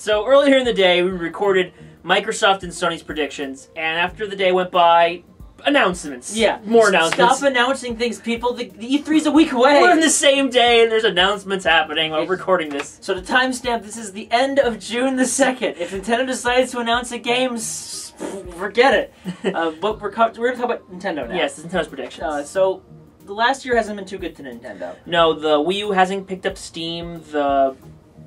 So earlier in the day, we recorded Microsoft and Sony's predictions, and after the day went by, announcements. Yeah. More announcements. Stop announcing things, people. The E3's a week away. We're in the same day, and there's announcements happening while recording this. So the timestamp, this is the end of June the 2nd. If Nintendo decides to announce a game, forget it. But we're going to talk about Nintendo now. Yes, Nintendo's predictions. So the last year hasn't been too good to Nintendo. No, the Wii U hasn't picked up steam.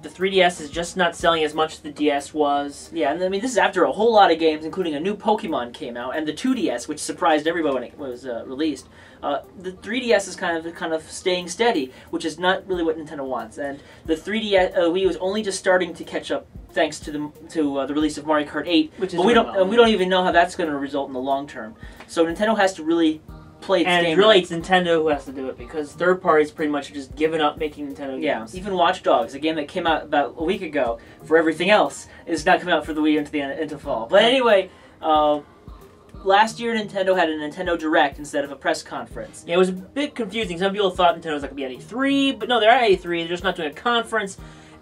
The 3DS is just not selling as much as the DS was. Yeah, and I mean, this is after a whole lot of games, including a new Pokemon came out, and the 2DS, which surprised everybody when it was released. The 3DS is kind of staying steady, which is not really what Nintendo wants. And the 3DS Wii U is only just starting to catch up, thanks to the release of Mario Kart 8. Which is but we don't even know how that's going to result in the long term. So Nintendo has to really play its game. And really, it's Nintendo who has to do it, because third parties pretty much are just giving up making Nintendo games. Even Watch Dogs, a game that came out about a week ago for everything else, is not coming out for the Wii U into fall. But anyway, last year Nintendo had a Nintendo Direct instead of a press conference. Yeah, it was a bit confusing. Some people thought Nintendo was not going to be at E3, but no, they're at E3. They're just not doing a conference.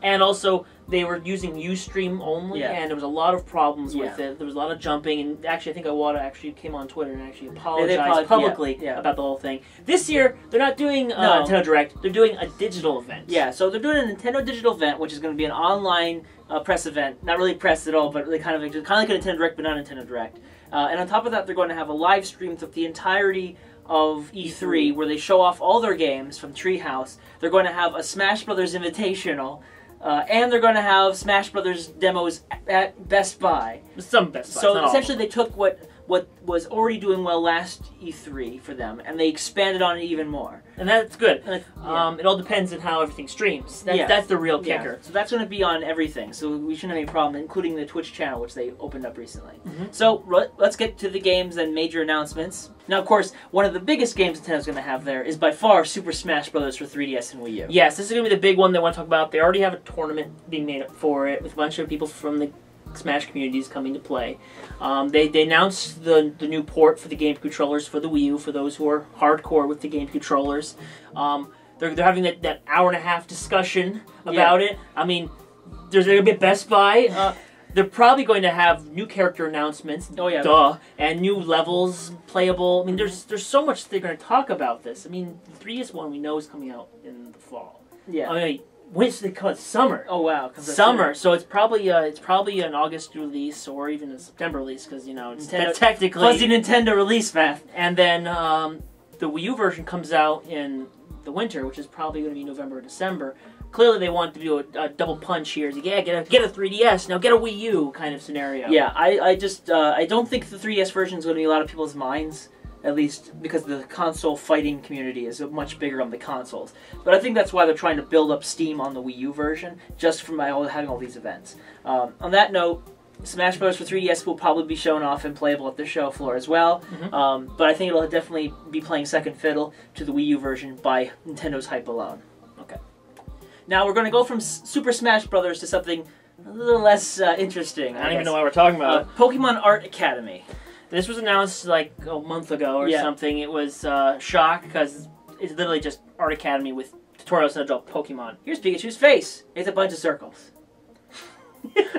And also, they were using Ustream only, and there was a lot of problems with it. There was a lot of jumping, and actually, I think Iwata actually came on Twitter and actually apologized publicly about the whole thing. This year, they're not doing Nintendo Direct. They're doing a digital event. Yeah, so they're doing a Nintendo digital event, which is going to be an online press event. Not really press at all, but really kind of like a Nintendo Direct, but not Nintendo Direct. And on top of that, they're going to have a live stream of the entirety of E3, where they show off all their games from Treehouse. They're going to have a Smash Brothers Invitational. And they're going to have Smash Brothers demos at Best Buy. Some Best Buy. So essentially, they took what was already doing well last E3 for them, and they expanded on it even more. And that's good. It all depends on how everything streams. That's the real kicker. So that's going to be on everything. So we shouldn't have any problem, including the Twitch channel, which they opened up recently. So let's get to the games and major announcements. Now, of course, one of the biggest games Nintendo's going to have there is by far Super Smash Bros. For 3DS and Wii U. Yes, this is going to be the big one they want to talk about. They already have a tournament being made up for it with a bunch of people from the Smash communities coming to play. They announced the new port for the game controllers for the Wii U, for those who are hardcore with the game controllers. They're having that hour-and-a-half discussion about it. I mean, there's going to be a Best Buy. They're probably going to have new character announcements, and new levels playable. I mean, there's so much they're going to talk about this. I mean, the 3DS one we know is coming out in the fall. Yeah. I mean, when's they call it? Summer. Oh wow, summer. So it's probably an August release or even a September release, because you know it's technically fuzzy Nintendo release math. And then the Wii U version comes out in the winter, which is probably going to be November or December. Clearly, they want to do a double punch here. Get a 3DS, now get a Wii U kind of scenario. Yeah, I don't think the 3DS version is going to be a lot of people's minds, at least because the console fighting community is much bigger on the consoles. But I think that's why they're trying to build up steam on the Wii U version, just from having all these events. On that note, Smash Bros. For 3DS will probably be shown off and playable at the show floor as well. But I think it'll definitely be playing second fiddle to the Wii U version by Nintendo's hype alone. Okay. Now we're going to go from Super Smash Bros. To something a little less interesting. I don't even know why we're talking about it. Pokemon Art Academy. This was announced like a month ago or something. It was shock because it's literally just Art Academy with tutorials on adult Pokemon. Here's Pikachu's face. It's a bunch of circles.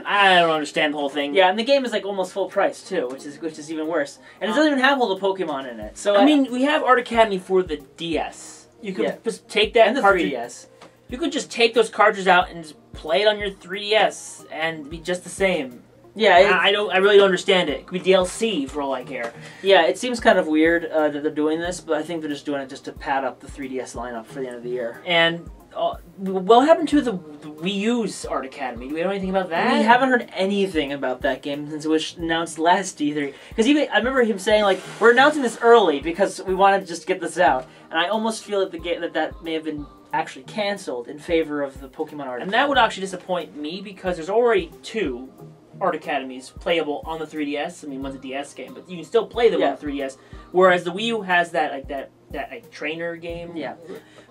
I don't understand the whole thing. Yeah, and the game is like almost full price too, which is even worse. And it doesn't even have all the Pokemon in it. So I mean, we have Art Academy for the DS. You could just take that and the cartridge. 3DS. You could just take those cartridges out and just play it on your 3DS and be just the same. Yeah, I really don't understand it. It could be DLC for all I care. Yeah, it seems kind of weird that they're doing this, but I think they're just doing it just to pad up the 3DS lineup for the end of the year. And what happened to the Wii U's Art Academy? Do we know anything about that? We haven't heard anything about that game since it was announced last E3. Because I remember him saying, like, we're announcing this early because we wanted to just get this out. And I almost feel that that may have been actually canceled in favor of the Pokemon Art Academy. And that would actually disappoint me because there's already 2 Art Academies playable on the 3DS. I mean, one's a DS game, but you can still play them on the 3DS. Whereas the Wii U has that trainer game. Yeah.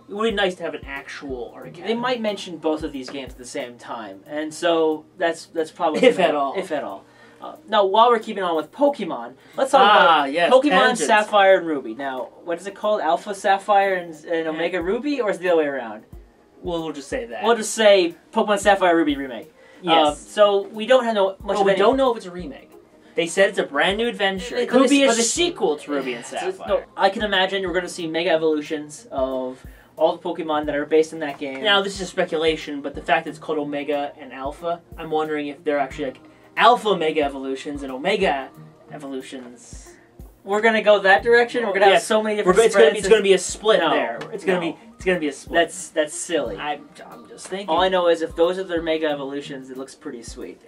It would be nice to have an actual Art Academy. They might mention both of these games at the same time, and so that's probably if at all. If at all. Now, while we're keeping on with Pokemon, let's talk about Pokemon Tangents. Sapphire and Ruby. Now, what is it called? Alpha Sapphire and Omega Ruby, or is it the other way around? We'll just say that. We'll just say Pokemon Sapphire Ruby remake. Yes. So we don't have much. But we don't know if it's a remake. They said it's a brand new adventure. It could be a sequel to Ruby and Sapphire. No, I can imagine we're going to see mega evolutions of all the Pokemon that are based in that game. Now, this is speculation, but the fact that it's called Omega and Alpha, I'm wondering if they're actually like Alpha Mega Evolutions and Omega Evolutions. We're going to go that direction? We're going to have so many different spreads? It's going to be a split there. It's going to be a split. That's silly. I'm just thinking. All I know is if those are their Mega Evolutions, it looks pretty sweet.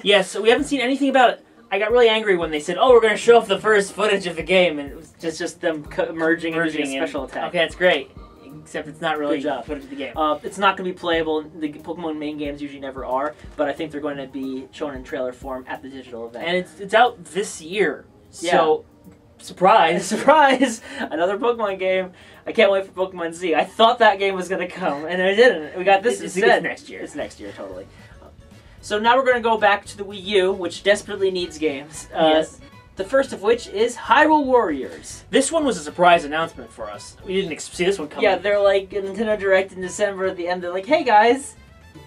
Yes, so we haven't seen anything about it. I got really angry when they said, "Oh, we're going to show off the first footage of the game," and it was just them merging and using a special attack. Okay, that's great. Except it's not really Good job. footage of the game. It's not going to be playable. The Pokemon main games usually never are, but I think they're going to be shown in trailer form at the digital event. And it's out this year, so surprise, surprise! Another Pokemon game. I can't wait for Pokemon Z. I thought that game was going to come, and it didn't. We got this instead. It's next year. It's next year, totally. So now we're going to go back to the Wii U, which desperately needs games. Yes. The first of which is Hyrule Warriors. This one was a surprise announcement for us. We didn't see this one coming. Yeah, they're like a Nintendo Direct in December at the end. They're like, "Hey guys,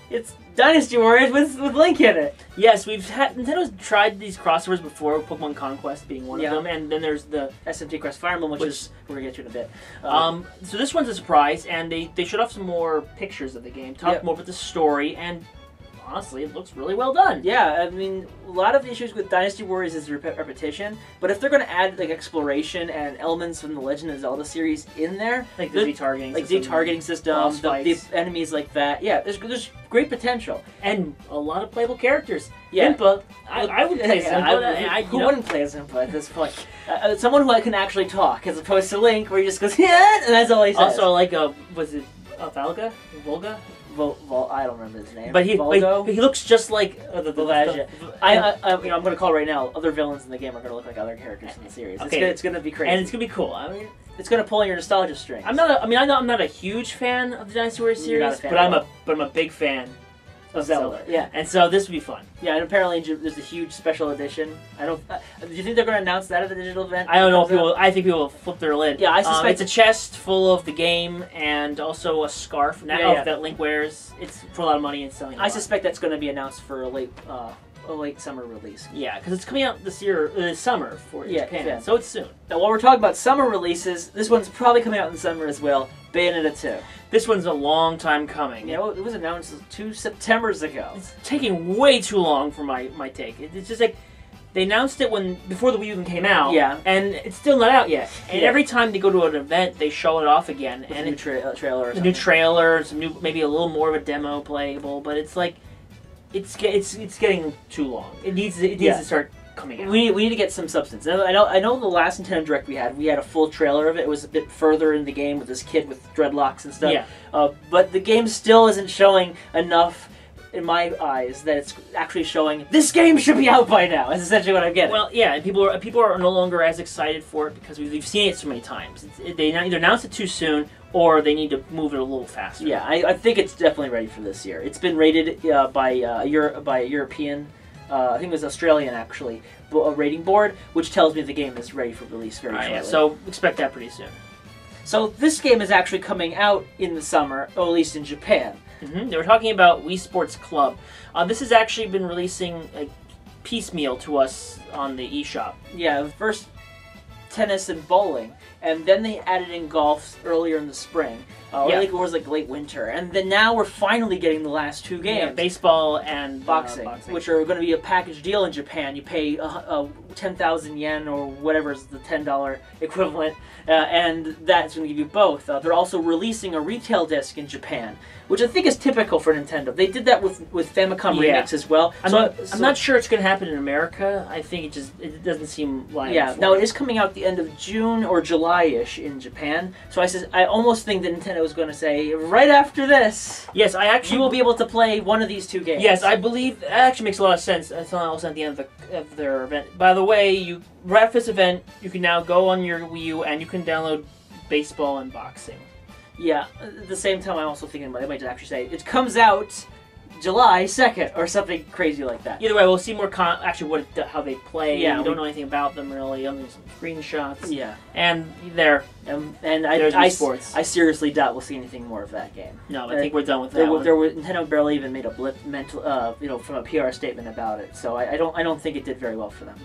it's Dynasty Warriors with Link in it." Yes, Nintendo's tried these crossovers before, Pokemon Conquest being one of them, and then there's the SMT Crest Fire Emblem, which is we're gonna get to in a bit. So this one's a surprise, and they showed off some more pictures of the game, talked more about the story, and honestly, it looks really well done. Yeah, I mean, a lot of the issues with Dynasty Warriors is repetition, but if they're going to add like exploration and elements from the Legend of Zelda series in there, like the Z-targeting system, the enemies like that, yeah, there's great potential and a lot of playable characters. Yeah, Impa, I would play Impa. Who wouldn't play as Impa at this point? Someone who can actually talk, as opposed to Link, where he just goes yeah, and that's all he says. Also, like was it Volga? I don't remember his name. But he looks just like the Volga. I'm going to call right now. Other villains in the game are going to look like other characters in the series. Okay. It's going to be crazy, and it's going to be cool. I mean, it's going to pull on your nostalgia strings. I'm not a huge fan of the Dynasty Warriors series, but I'm a big fan of Zelda. Yeah, and so this would be fun. Yeah, and apparently there's a huge special edition. Do you think they're going to announce that at the digital event? I don't know. I think people will flip their lid. Yeah, I suspect it's a chest full of the game and also a scarf that Link wears. It's for a lot of money and selling. I suspect that's going to be announced for a late summer release. Yeah, because it's coming out this year, summer for Japan, so it's soon. Now, while we're talking about summer releases, this one's probably coming out in summer as well. Bayonetta 2. This one's a long time coming. Yeah, well, it was announced 2 Septembers ago. It's taking way too long for my take. It's just like they announced it before the Wii U even came out. Yeah, and it's still not out yet. And every time they go to an event, they show it off again. With and a new trailer. Or a new trailer, some new, maybe a little more of a demo playable. But it's like it's getting too long. It needs to start coming out. We need to get some substance. I know the last Nintendo Direct we had a full trailer of it. It was a bit further in the game with this kid with dreadlocks and stuff. Yeah. But the game still isn't showing enough, in my eyes, that it's actually showing this game should be out by now. Is essentially what I'm getting. Well, yeah, and people are no longer as excited for it because we've seen it so many times. They either announced it too soon or they need to move it a little faster. Yeah, I think it's definitely ready for this year. It's been rated by a European. I think it was Australian, actually, a rating board, which tells me the game is ready for release very shortly. Yeah, so expect that pretty soon. So this game is actually coming out in the summer, or at least in Japan. They were talking about Wii Sports Club. This has actually been releasing piecemeal to us on the eShop. Yeah, first tennis and bowling, and then they added in golf earlier in the spring. Or it was like late winter, and then now we're finally getting the last 2 games. Yeah, baseball and boxing, which are going to be a package deal in Japan. You pay 10,000 yen or whatever is the $10 equivalent, and that's going to give you both. They're also releasing a retail disc in Japan, which I think is typical for Nintendo. They did that with Famicom Remix as well. I'm not sure it's going to happen in America. I think it doesn't seem liable. Yeah, now it is coming out the end of June or July-ish in Japan. So I almost think that Nintendo is going to say, right after this, yes, you will be able to play one of these 2 games. Yes, I believe that actually makes a lot of sense. That's also at the end of their event. By the way, right after this event, you can now go on your Wii U and you can download baseball and boxing. Yeah, at the same time, I'm also thinking they might actually say it comes out July 2nd or something crazy like that. Either way, we'll see more actually how they play. Yeah, we don't know anything about them really. Only some screenshots. Yeah, and and there's Wii Sports. I seriously doubt we'll see anything more of that game. No, I think we're done with that. Nintendo barely even made a from a PR statement about it. So I don't think it did very well for them.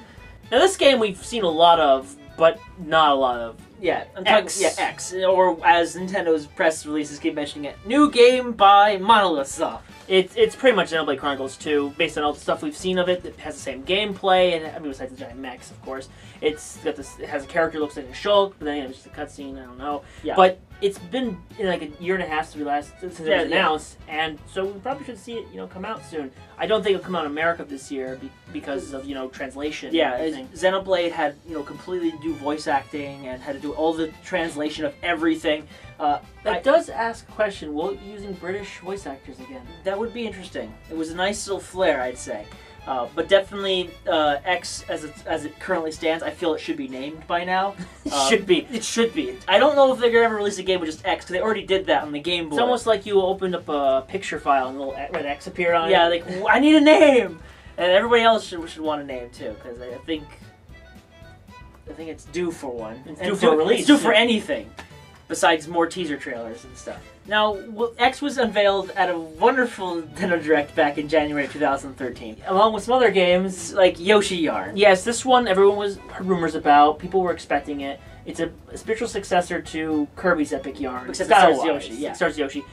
Now this game we've seen a lot of, but not a lot of. Yeah, X, or as Nintendo's press releases keep mentioning it, new game by Monolith Soft. It's pretty much Xenoblade Chronicles 2, based on all the stuff we've seen of it. It has the same gameplay, and I mean, besides the giant mechs, of course. It's got this. It has a character looks like a Shulk, but then it's just a cutscene. I don't know. Yeah. But it's been in like a year and a half since it was announced, and so we probably should see it, come out soon. I don't think it'll come out in America this year because of translation. Yeah, Xenoblade had completely new voice acting and had to do all the translation of everything. That does ask a question: will it be using British voice actors again? That would be interesting. It was a nice little flair, I'd say. But definitely, X, as it currently stands, I feel it should be named by now. It should be. It should be. I don't know if they're going to ever release a game with just X, because they already did that on the Game Boy. It's almost like you opened up a picture file and a little red X appeared on it. Yeah, like, I need a name! And everybody else should want a name, too, because I think it's due for one. It's due for a release. It's due for anything, besides more teaser trailers and stuff. Now, X was unveiled at a wonderful Nintendo Direct back in January 2013. Along with some other games. Like Yoshi Yarn. Yes, this one everyone heard rumors about. People were expecting it. It's a spiritual successor to Kirby's Epic Yarn. Except it stars Yoshi, yeah. It stars Yoshi.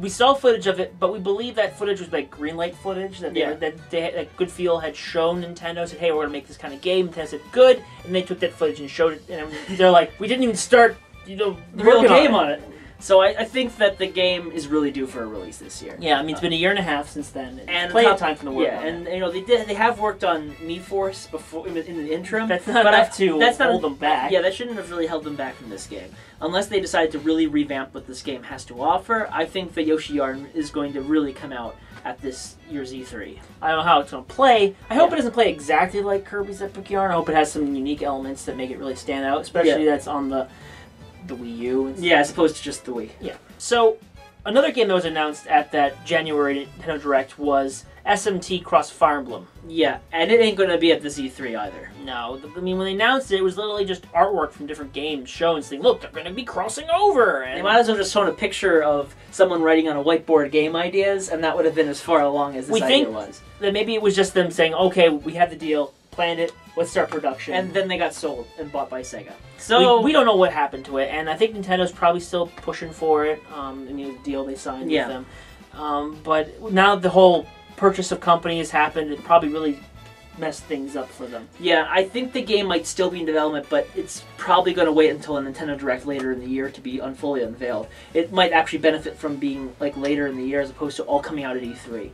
We saw footage of it, but we believe that footage was like greenlight footage that Good Feel had shown Nintendo. Said, "Hey, we're gonna make this kind of game." Nintendo said, "Good," and they took that footage and showed it. And they're like, "We didn't even start, the real game on it." So I think that the game is really due for a release this year. Yeah, I mean it's been a year and a half since then. And plenty of time for the work. Yeah, and they have worked on Miiforce before in the interim. That's not enough to hold them back. Yeah, that shouldn't have really held them back from this game. Unless they decide to really revamp what this game has to offer, I think that Yoshi Yarn is going to really come out at this year's E3. I don't know how it's going to play. I hope it doesn't play exactly like Kirby's Epic Yarn. I hope it has some unique elements that make it really stand out, especially that's on the Wii U. Yeah, as opposed to just the Wii. Yeah. So, another game that was announced at that January Nintendo Direct was SMT Cross Fire Emblem. Yeah, and it ain't going to be at this E3 either. No. I mean, when they announced it, it was literally just artwork from different games showing, saying, look, they're going to be crossing over. And they might as well just shown a picture of someone writing on a whiteboard game ideas, and that would have been as far along as this idea was. That maybe it was just them saying, okay, we have the deal, planned it, let's start production. And then they got sold and bought by Sega. So we don't know what happened to it, and I think Nintendo's probably still pushing for it. I mean, the deal they signed with them. But now the whole purchase of company has happened, it probably really messed things up for them. Yeah, I think the game might still be in development, but it's probably going to wait until a Nintendo Direct later in the year to be fully unveiled. It might actually benefit from being like later in the year as opposed to all coming out at E3.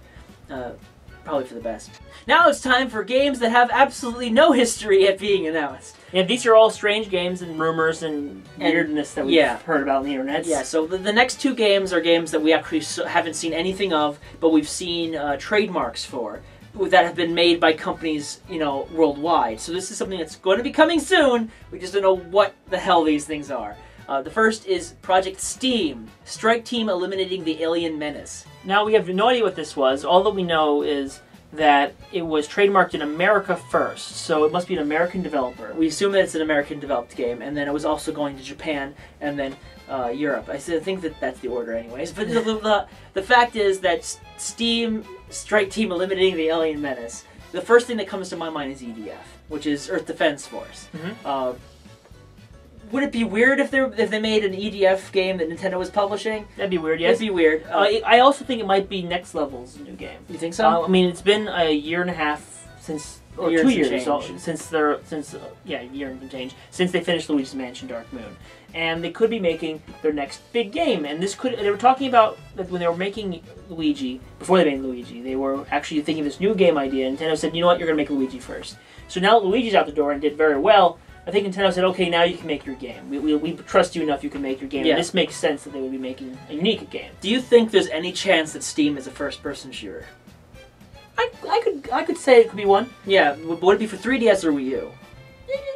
Probably for the best. Now it's time for games that have absolutely no history yet being announced. Yeah, these are all strange games and rumors and weirdness that we've heard about on the internet. Yeah, so the next two games are games that we actually haven't seen anything of, but we've seen trademarks for that have been made by companies, worldwide. So this is something that's going to be coming soon. We just don't know what the hell these things are. The first is Project Steam, Strike Team eliminating the alien Menace. Now, we have no idea what this was. All that we know is that it was trademarked in America first, so it must be an American developer. We assume that it's an American-developed game, and then it was also going to Japan and then Europe. I think that's the order anyways. But the fact is that Steam, Strike Team eliminating the alien Menace, the first thing that comes to my mind is EDF, which is Earth Defense Force. Mm-hmm. Would it be weird if they made an EDF game that Nintendo was publishing? That'd be weird, yes. It'd be weird. I also think it might be Next Level's new game. You think so? I mean, it's been a year and a half since, or 2 years, since a year and some change, since they finished Luigi's Mansion Dark Moon. And they could be making their next big game. And they were talking about that when they were making Luigi, before they made Luigi, they were actually thinking of this new game idea. Nintendo said, you know what, you're going to make Luigi first. So now that Luigi's out the door and did very well, I think Nintendo said, okay, now you can make your game. We trust you enough you can make your game. Yeah. And this makes sense that they would be making a unique game. Do you think there's any chance that Steam is a first-person shooter? I could say it could be one. Yeah, would it be for 3DS or Wii U?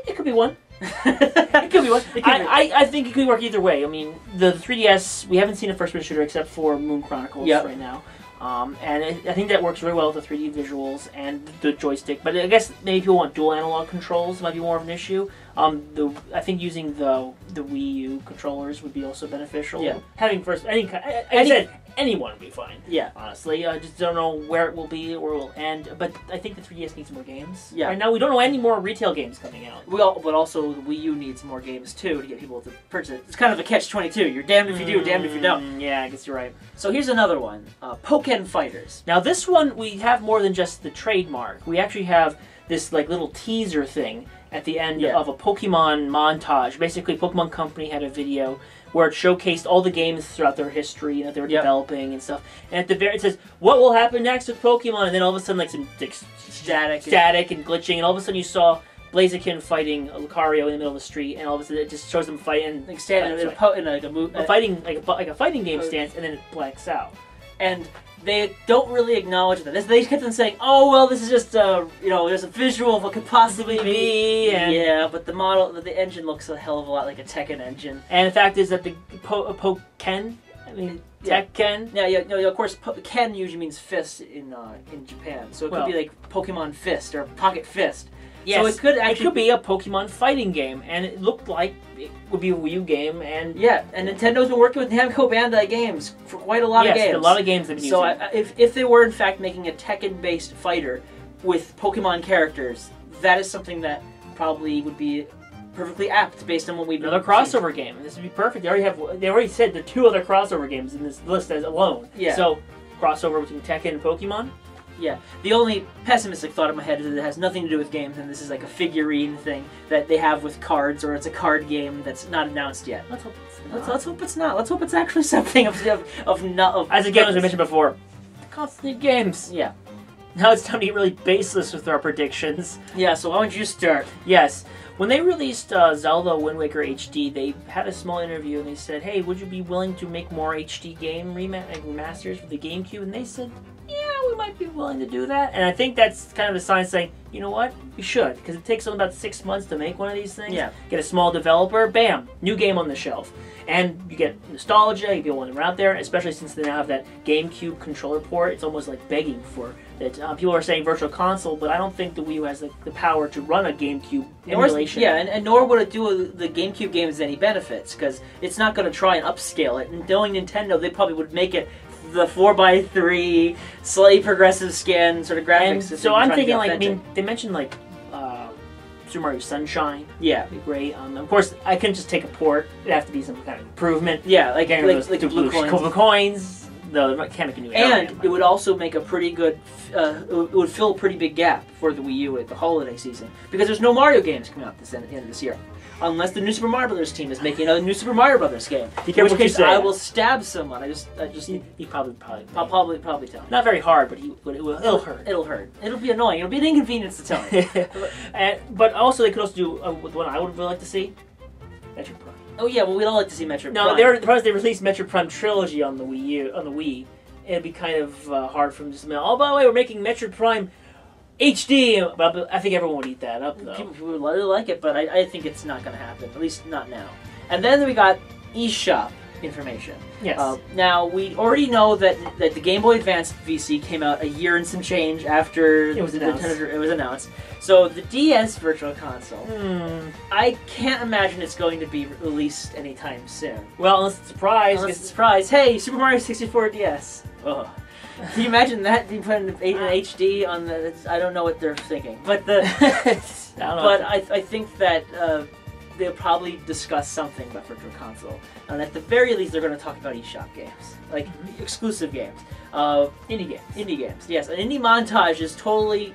It could be one. It could be one. I think it could work either way. I mean, the 3DS, we haven't seen a first-person shooter except for Moon Chronicles right now. I think that works very well with the 3D visuals and the joystick. But I guess maybe people want dual analog controls might be more of an issue. I think using the Wii U controllers would be also beneficial. Yeah. Having I said anyone would be fine. Yeah. Honestly, I just don't know where it will be or will end. But I think the 3DS needs more games. Yeah. Right now, we don't know any more retail games coming out. But also the Wii U needs more games too to get people to purchase it. It's kind of a catch-22. You're damned if you do, damned if you don't. Yeah, I guess you're right. So here's another one: Pokken Fighters. Now this one we have more than just the trademark. We actually have this like little teaser thing at the end of a Pokemon montage. Basically, Pokemon Company had a video where it showcased all the games throughout their history and that they were developing and stuff. And at the very, it says, "What will happen next with Pokemon?" And then all of a sudden, like some static and glitching, and all of a sudden you saw Blaziken fighting Lucario in the middle of the street, and all of a sudden it just shows them fighting, like standing like a fighting game stance, and then it blacks out. And they don't really acknowledge that. They kept on saying, "Oh well, this is just there's a visual of what could possibly be." And yeah, but the engine looks a hell of a lot like a Tekken engine. And the fact is that the Pokken, Tekken. Yeah, of course, Ken usually means fist in Japan, so it could be like Pokemon Fist or Pocket Fist. Yes, so it could be a Pokemon fighting game, and it looked like it would be a Wii U game, and and Nintendo's been working with Namco Bandai Games for quite a lot of games. Yes, a lot of games they've been using. So if they were in fact making a Tekken-based fighter with Pokemon characters, that is something that probably would be perfectly apt based on what we've another crossover game. This would be perfect. They already said the 2 other crossover games in this list as alone. Yeah. So crossover between Tekken and Pokemon. Yeah, the only pessimistic thought in my head is that it has nothing to do with games, and this is like a figurine thing that they have with cards, or it's a card game that's not announced yet. Let's hope it's not. Let's hope it's not. Let's hope it's actually something of as again, as I mentioned before, constant games. Yeah. Now it's time to get really baseless with our predictions. Yeah, so why don't you start? Yes. When they released Zelda Wind Waker HD, they had a small interview and they said, "Hey, would you be willing to make more HD game remasters for the GameCube?" And they said, "Yeah, we might be willing to do that." And I think that's kind of a sign saying, you know what, we should, because it takes them about 6 months to make one of these things. Yeah. Get a small developer, bam, new game on the shelf. And you get nostalgia, you get people when they're out there, especially since they now have that GameCube controller port. It's almost like begging for it. People are saying virtual console, but I don't think the Wii U has the power to run a GameCube emulation. Yeah, and nor would it do the GameCube games any benefits, because it's not going to try and upscale it. And knowing Nintendo, they probably would make it the 4x3 slightly progressive scan sort of graphics. And so I'm thinking, like, I mean, they mentioned like Super Mario Sunshine. Yeah, be great. Of course, I couldn't just take a port. It'd have to be some kind of improvement. Yeah, like blue coins. No, they can't make a new area. And it would also make a pretty good. It would fill a pretty big gap for the Wii U at the holiday season, because there's no Mario games coming out the end of this year. Unless the new Super Mario Brothers team is making another new Super Mario Brothers game. In which case, I will stab someone. He probably tell me. Not very hard, but it'll hurt. It'll hurt. It'll be annoying. It'll be an inconvenience to tell me. But also, they could also do the one I would really like to see, Metroid Prime. Oh yeah, well we'd all like to see Metroid Prime. No, they released Metroid Prime Trilogy on the Wii. It'd be kind of hard for them to just. Oh, by the way, we're making Metroid Prime HD, but I think everyone would eat that up, though. People would really like it, but I think it's not going to happen, at least not now. And then we got eShop information. Yes. Now, we already know that the Game Boy Advance VC came out a year and some change after it was announced. So the DS Virtual Console, I can't imagine it's going to be released anytime soon. Well, unless it's a surprise. Hey, Super Mario 64 DS. Ugh. Can you imagine that? You put an HD on the... I don't know what they're thinking. But I think that they'll probably discuss something about Virtual Console. And at the very least, they're going to talk about eShop games. Like, exclusive games. Indie games. Indie games, yes. An indie montage is totally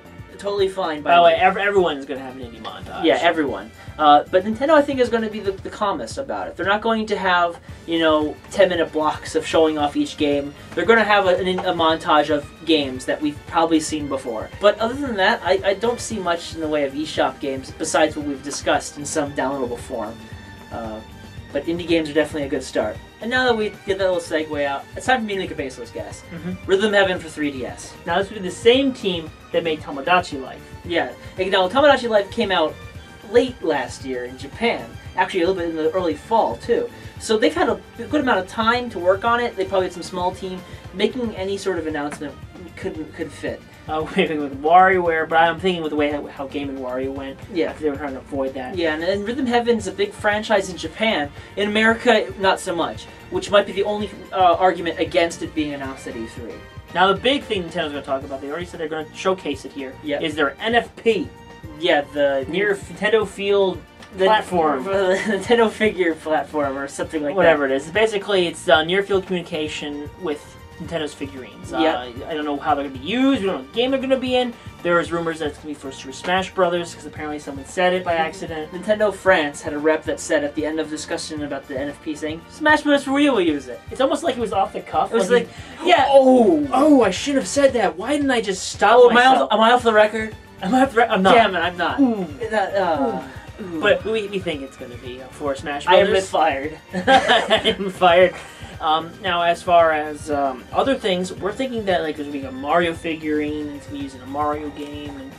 fine. By the way, everyone's going to have an indie montage. Yeah, everyone. But Nintendo, I think, is going to be the calmest about it. They're not going to have, 10-minute blocks of showing off each game. They're going to have a montage of games that we've probably seen before. But other than that, I don't see much in the way of eShop games besides what we've discussed in some downloadable form. But indie games are definitely a good start. And now that we get that little segue out, it's time for me to make a baseless guess. Rhythm Heaven for 3DS. Now this would be the same team that made Tomodachi Life. Yeah. Now Tomodachi Life came out late last year in Japan. Actually, a little bit in the early fall, too. So they've had a good amount of time to work on it. They probably had some small team. Making any sort of announcement could fit. Maybe with WarioWare, but I'm thinking with the way how Game & Wario went. Yeah. They were trying to avoid that. Yeah, and Rhythm Heaven's a big franchise in Japan. In America, not so much. Which might be the only argument against it being announced at E3. Now, the big thing Nintendo's going to talk about, they already said they're going to showcase it here, is their NFP. Yeah, the Near Nintendo Field platform. The Nintendo figure platform or something like Whatever it is. Basically, it's near field communication with Nintendo's figurines. I don't know how they're going to be used. We don't know what game they're going to be in. There's rumors that it's going to be for Super Smash Brothers because apparently someone said it by accident. Nintendo France had a rep that said at the end of discussion about the NFP saying, Smash Brothers for Wii U will use it. It's almost like it was off the cuff. It was like, yeah. Oh, I should have said that. Why didn't I just stop myself? Am I off the record? Am I off the record? I'm not. Damn it, I'm not. But we think it's going to be for Smash Brothers. I am fired. I am fired. Now, as far as other things, we're thinking that like there's going to be a Mario figurine, and it's going to be used in a Mario game, and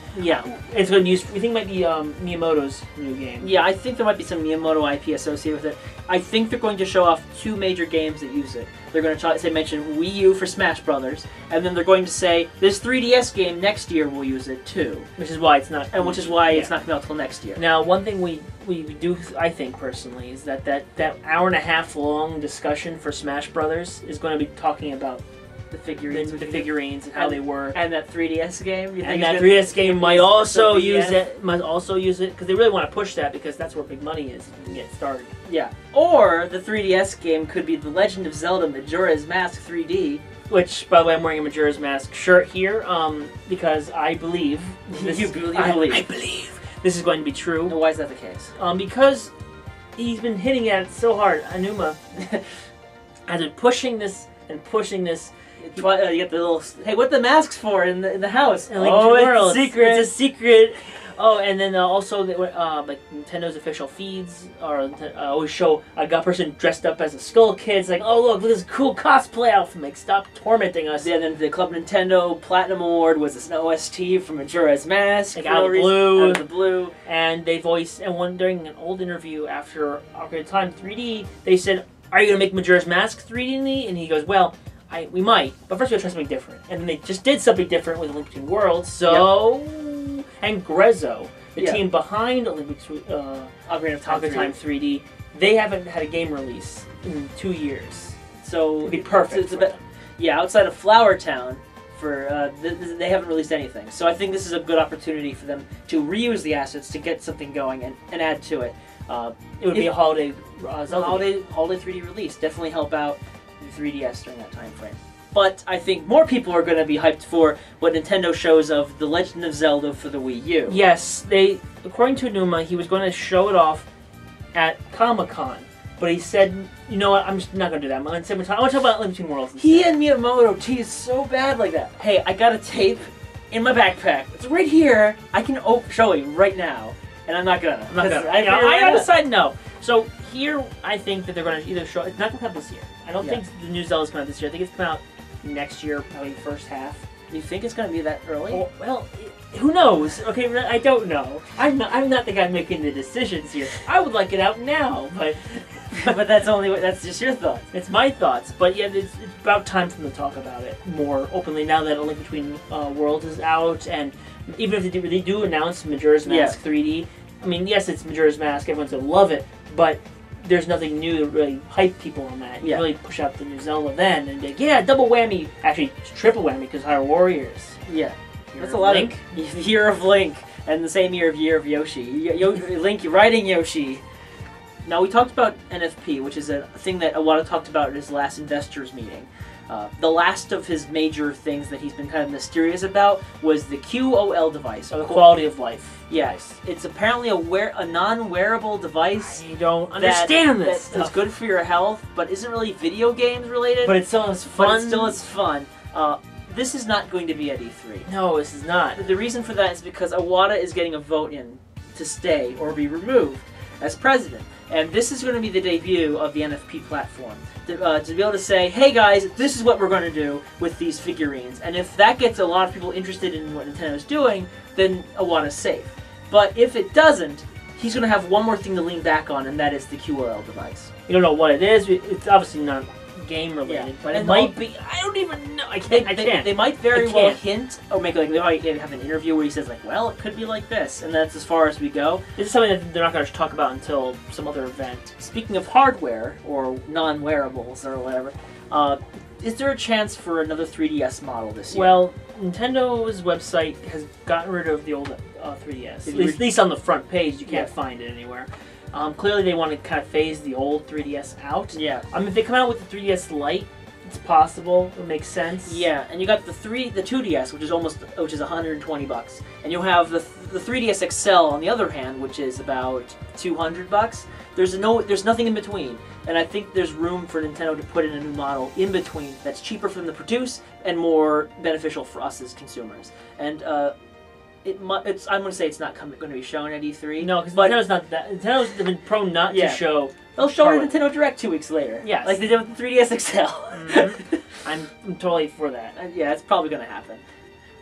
it's going to be used. We think it might be Miyamoto's new game. Yeah, I think there might be some Miyamoto IP associated with it. I think they're going to show off 2 major games that use it. They're going to mention Wii U for Smash Brothers, and then they're going to say this 3DS game next year will use it too. Which is why it's not. And which is why it's not coming out till next year. Now, one thing we do, I think personally, is that hour and a half long discussion for Smash Brothers is going to be talking about the figurines, and how they work, and that 3DS game. You think and that 3DS game might also use it. Might also use it because they really want to push that because that's where big money is. You can get started. Yeah. Or the 3DS game could be The Legend of Zelda Majora's Mask 3D. Which, by the way, I'm wearing a Majora's Mask shirt here because I believe I believe this is going to be true. And why is that the case? Because he's been hitting at it so hard. Anuma has been pushing this and pushing this. You get the little, hey, what the masks for in the house? Oh, it's a secret. It's a secret. Oh, and then also like Nintendo's official feeds always show a person dressed up as a Skull Kid. It's like, oh look at this cool cosplay outfit. Like, stop tormenting us. Yeah, then the Club Nintendo Platinum Award was an OST from Majora's Mask. Like out of the blue. And they voiced, and during an old interview after Ocarina of Time 3D, they said, "Are you gonna make Majora's Mask 3D?" And he goes, "Well, we might, but first we gotta try something different." And then they just did something different with A Link Between Worlds. So. Yep. And Grezzo, the team behind Ocarina of Time 3D, they haven't had a game release in 2 years. So it'd be perfect. Outside of Flower Town, they haven't released anything. So I think this is a good opportunity for them to reuse the assets to get something going and add to it. It would be a holiday holiday 3D release. Definitely help out the 3DS during that time frame. But I think more people are going to be hyped for what Nintendo shows of The Legend of Zelda for the Wii U. Yes, according to Numa, he was going to show it off at Comic-Con. But he said, you know what, I'm just not going to do that. I'm going to talk about Link Between Worlds instead. He and Miyamoto teased so bad like that. Hey, I got a tape in my backpack. It's right here. I can show you right now. And I'm not going to. I on the side, no. So here, I think that they're going to either show... It's not going to come out this year. I don't think the new Zelda's coming out this year. I think it's coming out next year, probably first half. You think it's going to be that early? Well, who knows? Okay, I don't know. I'm not the guy making the decisions here. I would like it out now, but but that's just your thoughts. It's my thoughts. But yeah, it's about time for them to talk about it more openly now that A Link Between Worlds is out, and even if they do announce Majora's Mask 3D. I mean, yes, it's Majora's Mask. Everyone's gonna love it, but there's nothing new to really hype people on that. You really push out the new Zelda then, and be like, yeah, double whammy. Actually, it's triple whammy because Hyrule Warriors. Yeah, that's a lot of Year of Link, and the same year of Yoshi. Link riding Yoshi. Now we talked about NFP, which is a thing that Iwata talked about at his last investors meeting. The last of his major things that he's been kind of mysterious about was the QOL device. The quality of life. Yes, it's apparently a non-wearable device. You don't understand this. That's good for your health, but isn't really video games related. But it still is fun. But it still is fun. This is not going to be at E3. No, this is not. The reason for that is because Iwata is getting a vote in to stay or be removed as president. And this is going to be the debut of the NFP platform. To be able to say, hey guys, this is what we're going to do with these figurines. And if that gets a lot of people interested in what Nintendo's doing, then Iwata's safe. But if it doesn't, he's going to have one more thing to lean back on, and that is the QRL device. You don't know what it is. It's obviously not game related, but it might be. I don't even know. I can't. They might very well hint or make like they might have an interview where he says like, "Well, it could be like this," and that's as far as we go. This is something that they're not going to talk about until some other event. Speaking of hardware or non-wearables or whatever, is there a chance for another 3DS model this year? Well, Nintendo's website has gotten rid of the old 3DS. At least on the front page, you can't find it anywhere. Clearly, they want to kind of phase the old 3DS out. Yeah. I mean, if they come out with the 3DS Lite, it's possible. It makes sense. Yeah, and you got the 2DS, which is $120, and you'll have the 3DS XL on the other hand, which is about $200. There's nothing in between, and I think there's room for Nintendo to put in a new model in between that's cheaper for them to produce and more beneficial for us as consumers. And I'm going to say it's not going to be shown at E3. No, because Nintendo's not that. Nintendo's been prone not to show. They'll show it at Nintendo Direct 2 weeks later. Yes. Like they did with the 3DS XL. Mm-hmm. I'm totally for that. Yeah, it's probably going to happen.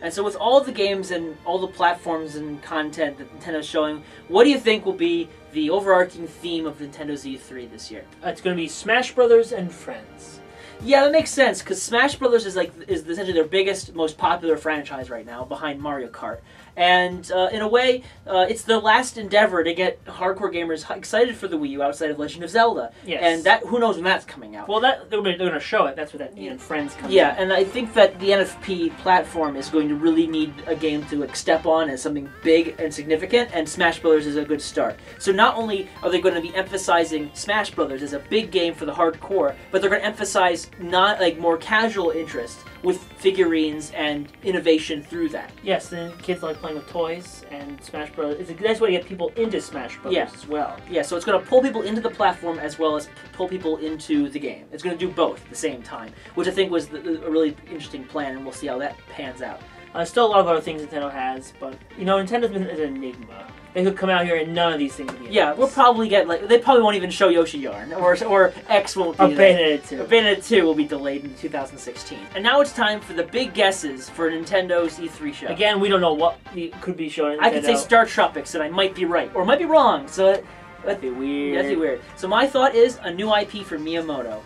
And so with all the games and all the platforms and content that Nintendo's showing, what do you think will be the overarching theme of Nintendo's E3 this year? It's going to be Smash Brothers and Friends. Yeah, that makes sense, because Smash Brothers is essentially their biggest, most popular franchise right now, behind Mario Kart. And in a way, it's the last endeavor to get hardcore gamers excited for the Wii U outside of Legend of Zelda. Yes. And that, who knows when that's coming out. Well, they're going to show it. That's where that and Friends comes in. Yeah, and I think that the NFP platform is going to really need a game to step on as something big and significant, and Smash Brothers is a good start. So not only are they going to be emphasizing Smash Brothers as a big game for the hardcore, but they're going to emphasize not like more casual interest with figurines and innovation through that. Yes, and kids like playing with toys, and Smash Bros. It's a nice way to get people into Smash Bros. As well. Yeah, so it's going to pull people into the platform as well as pull people into the game. It's going to do both at the same time, which I think was a really interesting plan, and we'll see how that pans out. Still a lot of other things Nintendo has, but, you know, Nintendo's been an enigma. They could come out here and none of these things would be Yeah, we'll probably get, like, they probably won't even show Yoshi Yarn, or X won't be or Bayonetta 2. Bayonetta 2 will be delayed in 2016. And now it's time for the big guesses for Nintendo's E3 show. Again, we don't know what could be shown at Nintendo. I could say Star Tropics, and I might be right, or might be wrong, so that'd be weird. That'd be weird. So my thought is a new IP for Miyamoto.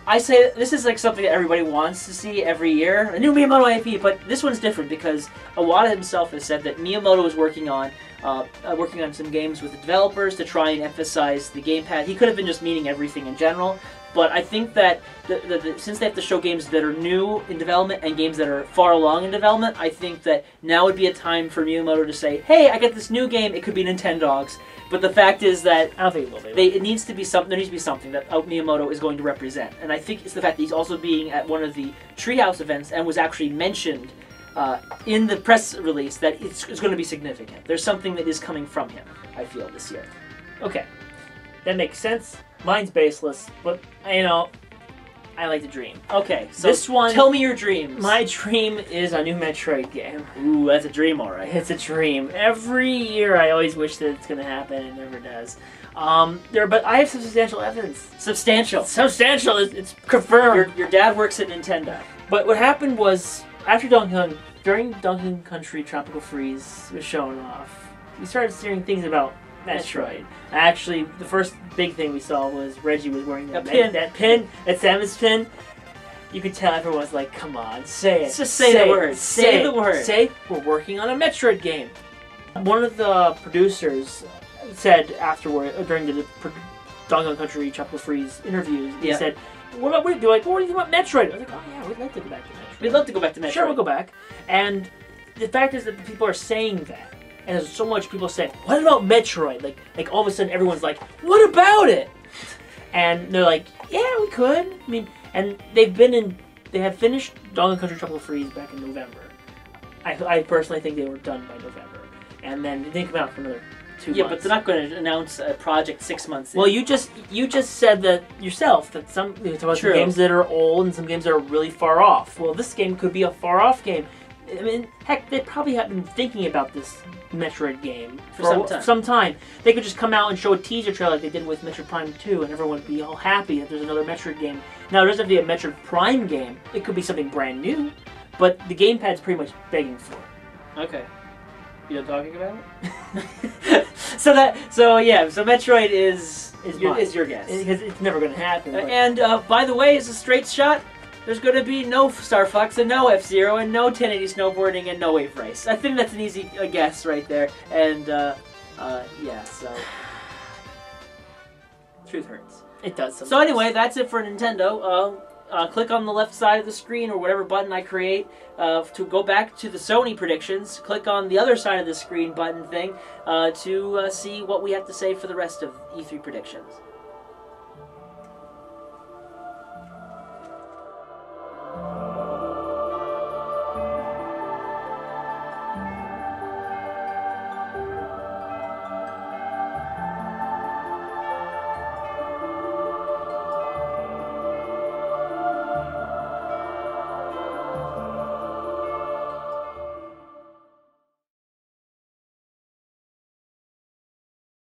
I say this is like something that everybody wants to see every year, a new Miyamoto IP, but this one's different because Iwata himself has said that Miyamoto is working on some games with the developers to try and emphasize the gamepad. He could have been just meaning everything in general, but I think that since they have to show games that are new in development and games that are far along in development, I think that now would be a time for Miyamoto to say, hey, I got this new game, it could be Nintendogs. But the fact is that I don't think it will be. It needs to be something. There needs to be something that Miyamoto is going to represent, and I think it's the fact that he's also being at one of the Treehouse events and was actually mentioned in the press release that it's going to be significant. There's something that is coming from him, I feel, this year. Okay, that makes sense. Mine's baseless, but you know, I like to dream. Okay, so this one, tell me your dreams. My dream is a new Metroid game. Ooh, that's a dream, all right. It's a dream. Every year, I always wish that it's going to happen. It never does. But I have substantial evidence. Substantial. Substantial. It's confirmed. Your dad works at Nintendo. But what happened was after during Donkey Country Tropical Freeze was shown off, we started hearing things about Metroid. Actually, the first big thing we saw was Reggie was wearing that pin, that Samus pin. You could tell everyone was like, come on, say it. Just say the word. Say the word. Say, we're working on a Metroid game. One of the producers said afterward, during the Donkey Country Tropical Freeze interviews, he said, what do you think about Metroid? I was like, oh yeah, we'd like to go back to Metroid. We'd love to go back to Metroid. Sure, we'll go back. And the fact is that people are saying that. And there's so much people say, what about Metroid? Like all of a sudden everyone's like, what about it? And they're like, yeah, we could. I mean, and they have finished Donkey Country Tropical Freeze back in November. I personally think they were done by November. And then they didn't come out for another 2 months. Yeah, but they're not going to announce a project 6 months in. Well, you just said that yourself, that some games that are old and some games that are really far off. Well, this game could be a far off game. I mean, heck, they probably have been thinking about this Metroid game for some time. They could just come out and show a teaser trailer like they did with Metroid Prime 2 and everyone would be all happy that there's another Metroid game. Now, it doesn't have to be a Metroid Prime game. It could be something brand new, but the gamepad's pretty much begging for it. Okay. You know what I'm talking about? So Metroid is your guess. Because it's never going to happen. And by the way, as a straight shot, there's going to be no Star Fox and no F-Zero and no 1080 snowboarding and no Wave Race. I think that's an easy guess right there. And yeah, so truth hurts. It does. Sometimes. So anyway, that's it for Nintendo. Click on the left side of the screen or whatever button I create to go back to the Sony predictions. Click on the other side of the screen button thing to see what we have to say for the rest of E3 predictions.